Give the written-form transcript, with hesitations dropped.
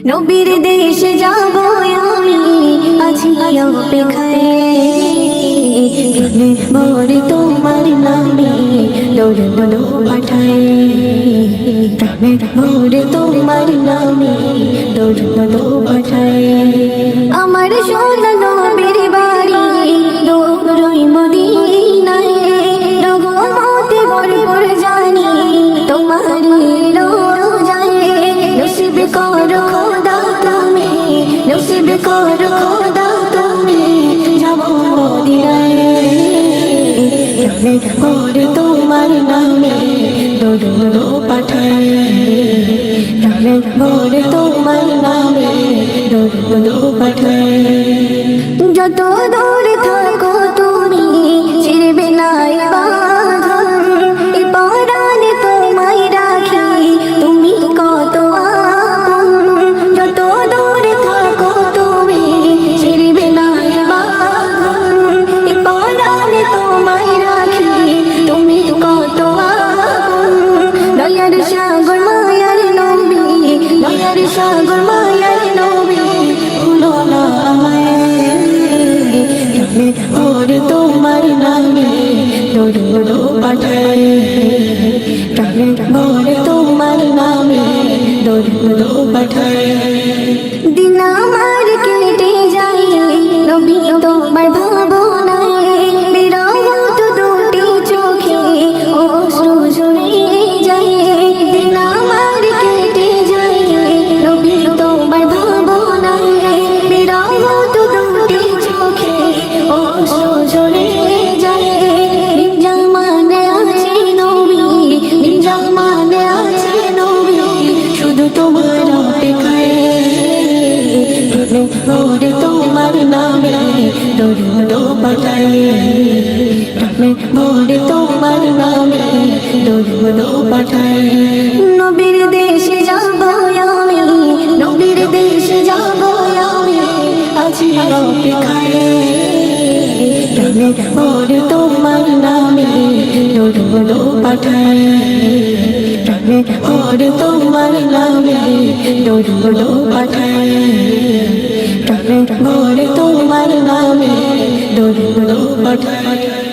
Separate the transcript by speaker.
Speaker 1: নবীর দেশে যাব আমি আছি অপেক্ষায় মোরে তোমার নামে দৌড় পাঠায় মোরে তোমার নামে দৌড় পাঠায় আমার সোনা নবীর বাড়ি দৌড়ই মদিনায় রঘুমতে ভরপুর জানি তোমার রোজায় নসিব করো খোদা তুমি নসিব করো খোদা তুমি যাব মদিনায় মোরে তোমার নামে দৌড় পাঠায় মোরে তোমার নামে দৌড় পাঠায় যত দূরে থাকো তুমি ছিড়বে না বাঁধন এ পরাণে তোমায় রাখি তুমি কত আপন যত দূরে থাকো তুমি ছিড়বে না বাঁধন এ পরাণে তোমায় রাখি তুমি কত আপন দয়ার সাগর মায়ার নবী দয়ার সাগর মায়ার নবী ভুলো না আমায় মোরে তোমার নামে দৌড় পাঠায় মোরে তোমার নামে দৌড় পাঠায় দিন আমার কেটে যায় নবী তোমার ভাবনায় বিরহ তো দুটি চোখে অশ্রু ঝরে যায় দিন আমার কেটে যায় নবী তোমার ভাবনায় বিরহ তো দুটি চোখে অশ্রু ঝরে যায় জামানে আছে নবী জামানে আছে নবী শুধু তোমার অপেক্ষায় মোরে তোমার নামে দৌড় পাঠায় মোরে তোমার নামে দৌড় পাঠায় নবীর দেশে যাব আমি নবীর দেশে যাব আমি আছি অপেক্ষায় মোরে তোমার নামে দৌড় পাঠায় মোরে তোমার নামে দৌড় পাঠায় মোরে তোমার নামে দৌড় পাঠায়।